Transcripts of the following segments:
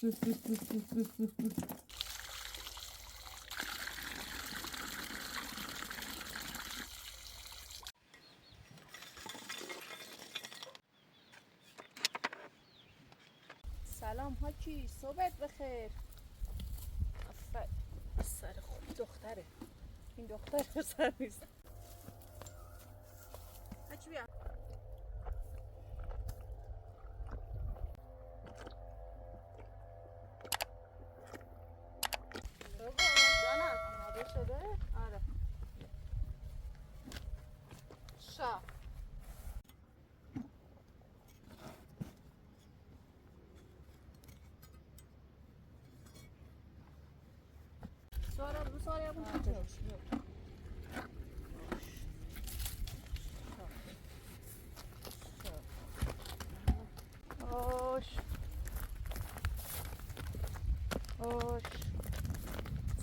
سلام حاجی، صبحت بخیر. سر خوب دختره. این دختر سر نیست. حاجی بیا. جانم آماده شده؟ آره. شا سوال yapın. Hoş. Hoş.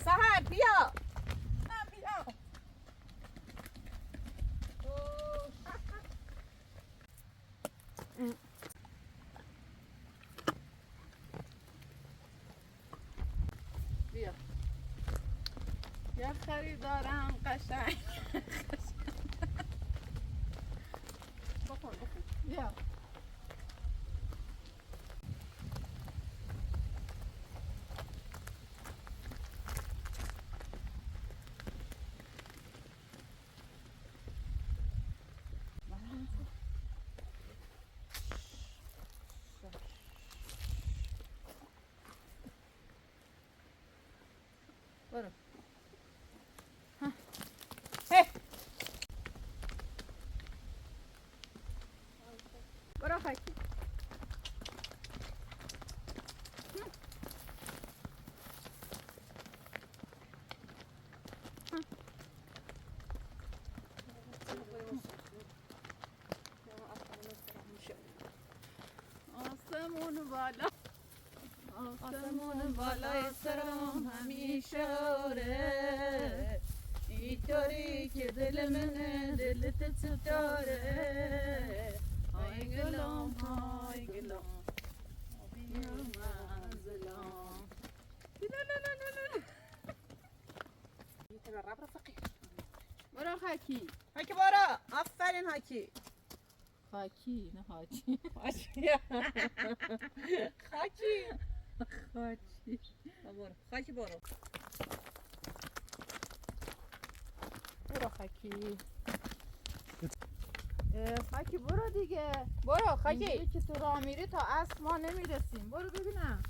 Seher bia. Ha bia. Hoş. بیا یه خریدارم قشنگ بخور بیا برو برو خاکی آسمون بالا آسمون بالای سرم همیشه آره اینطوری که دل منه دلت ستاره های گلام های گلام بیا منزلام برو خاکی هاکی بارا آفرین هاکی خاکی نه حاجی خاکی خاکی خاکی برو خاکی برو برو خاکی خاکی برو دیگه برو خاکی اینجوری که تو راه میری تا اصل ما نمیرسیم برو ببینم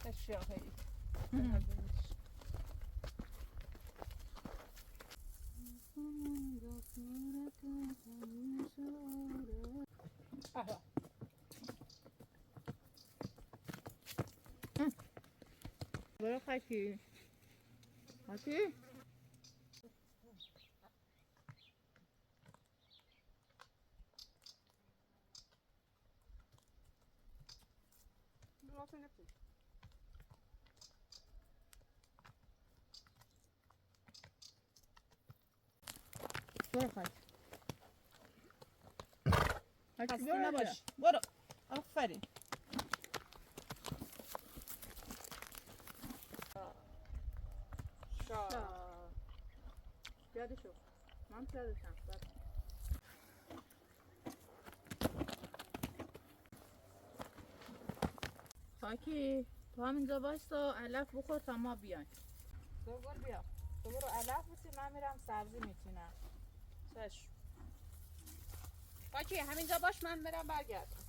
نه شاهی برو خاکی خاکی برو خاکی خسته نباش برو آفرین پیاده شو من پیاده شم خاکی تو همینجا بایستا علف بخور تا ما بیایم تو برو بیا تو برو علف بسی من میرم سبزی میچینم چشم خاکی همینجا باش من برم برگردم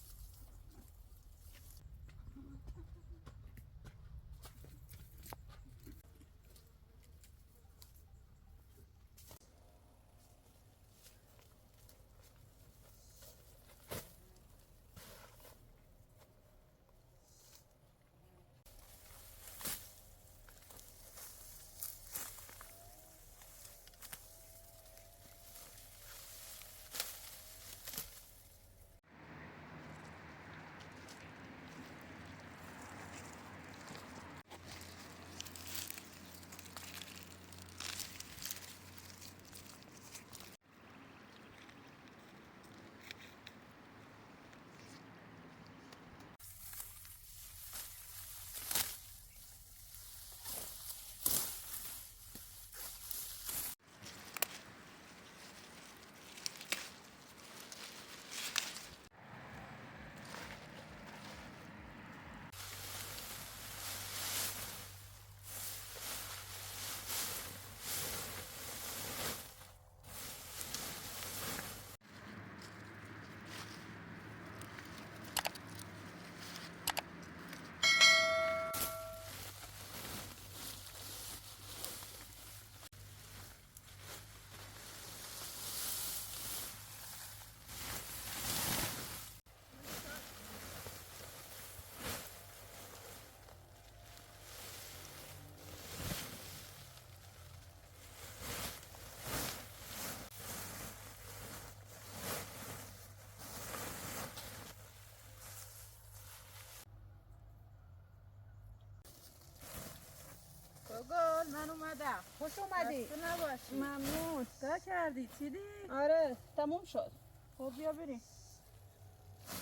خوش اومدی. خسته نباشی. ممنون. چیکار کردی؟ چیدی؟ آره تموم شد. خب بیا بریم.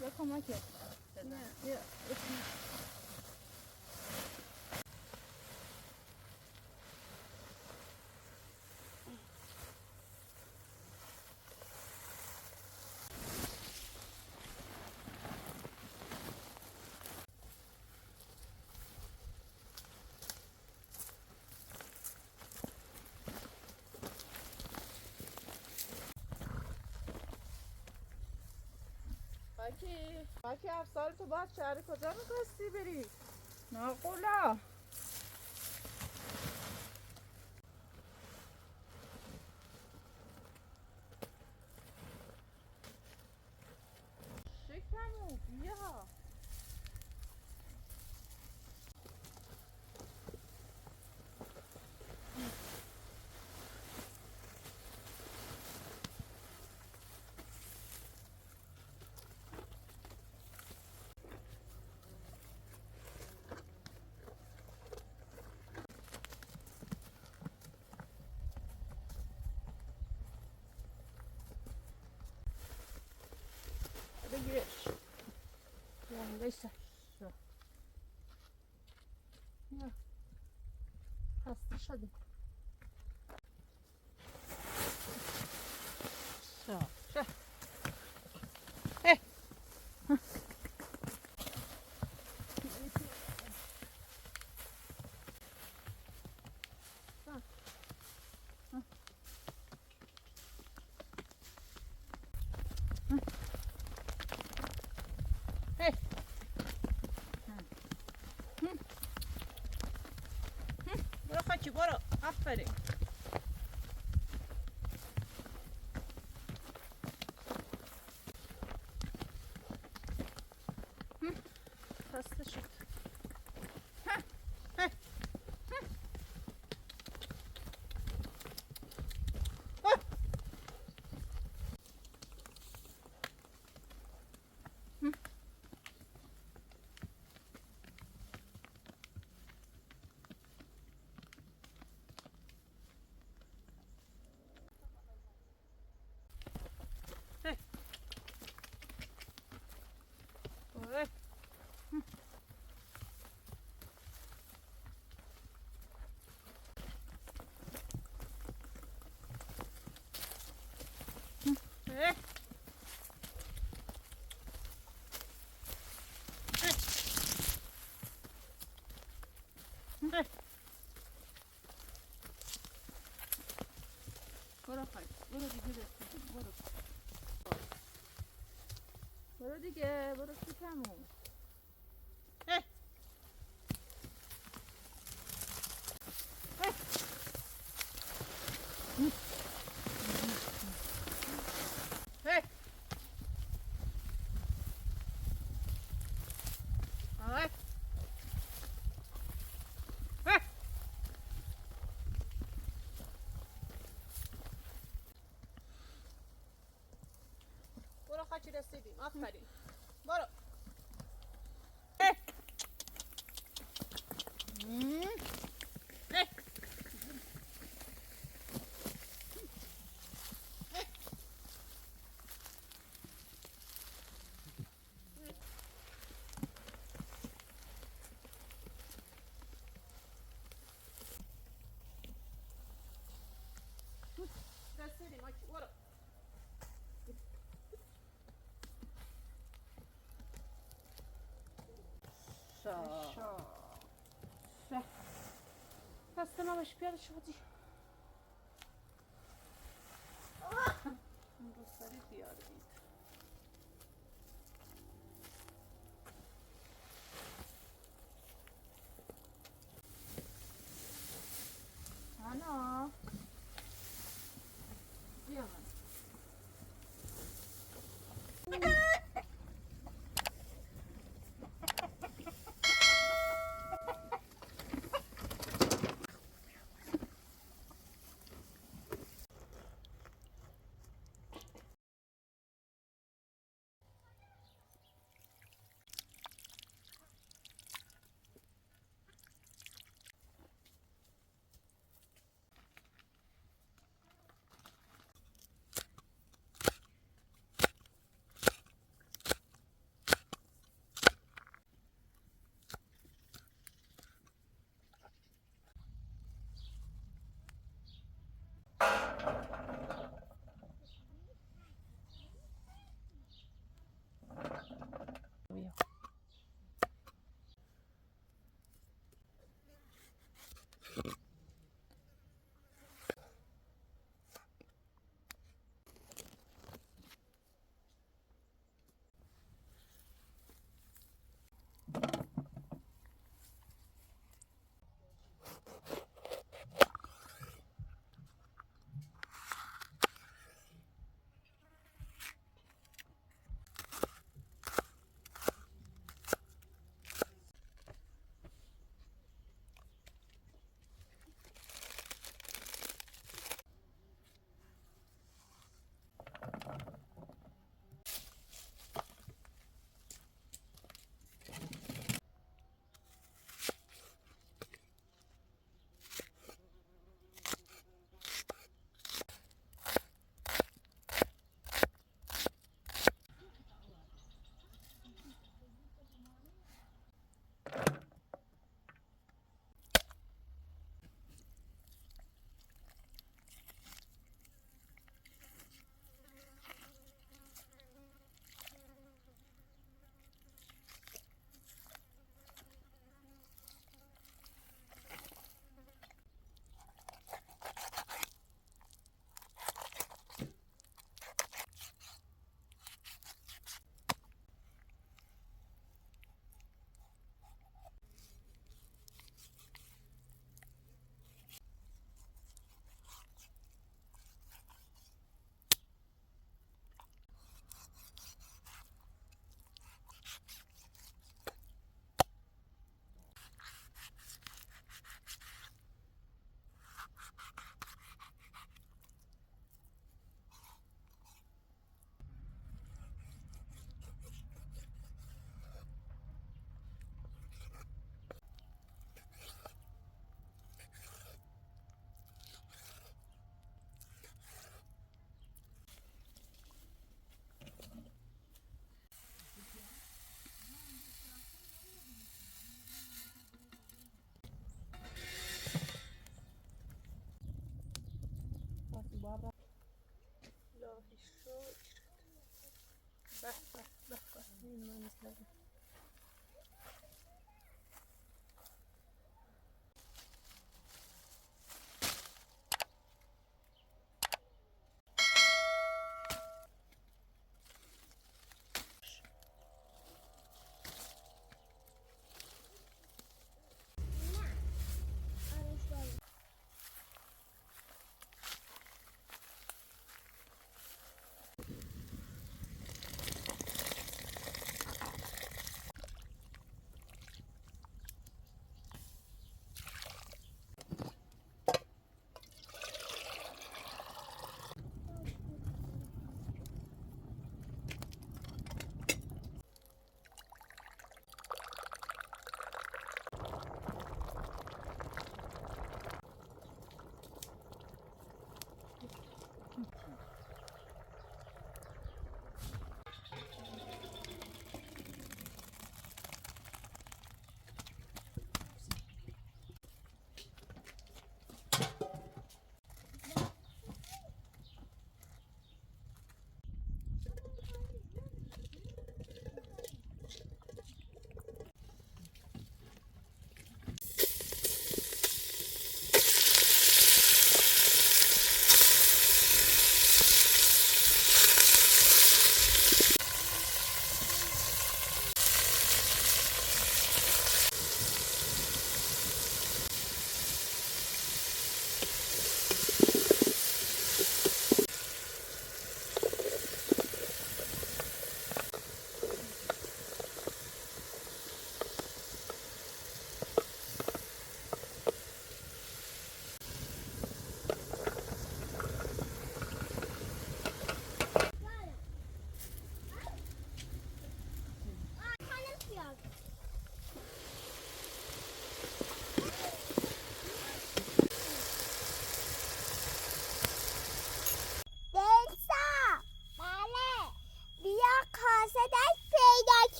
بیا کمکت. بیا. باکی 7 سال تو بعد شهر کجا می‌خواستی بری؟ ناقولا. شکمو بیا. بگیرش. بیا بایستا. بیا. خسته شدی. شو. برو خاکی برو. آفرین. خسته شد. برو خاک. برو دیگه بستیم. برو. برو دیگه. برو شکمو. برو خاکی رسیدیم. آفرین. برو. رسیدیم آکی برو. خسته نباش. پیاده شو بودی. اون رو سری بیارید. انا بیا من. به به به به این من مثل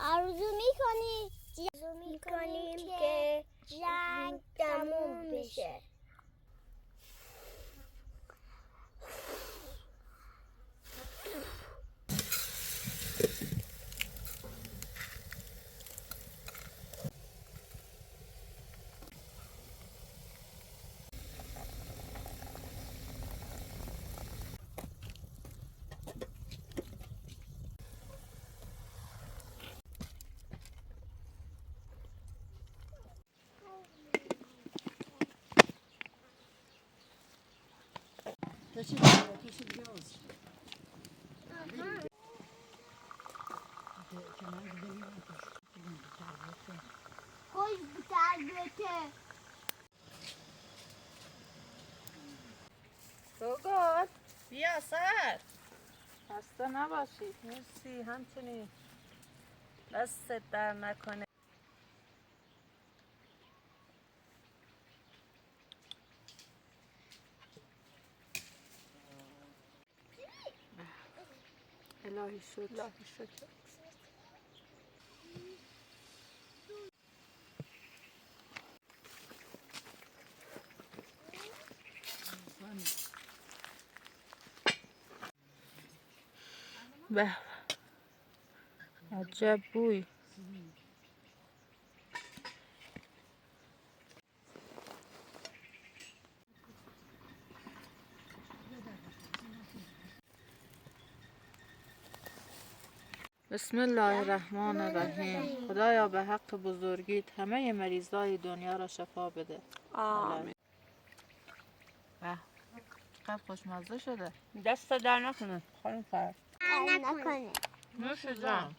آرزو میکنیم که جنگ تموم بشه. خوش بتربیته. سوگل بیا سر. خسته نباشی. مرسی همچنین. دستت در نکنه. الهی شد. الهی شکر. به عجب بوی. بسم الله الرحمن الرحیم. خدایا به حق بزرگیت همه مریضای دنیا را شفا بده. آمین. به چقدر خوشمزه شده. دست در نکنه خانم فرد. نکنه. نوش جان.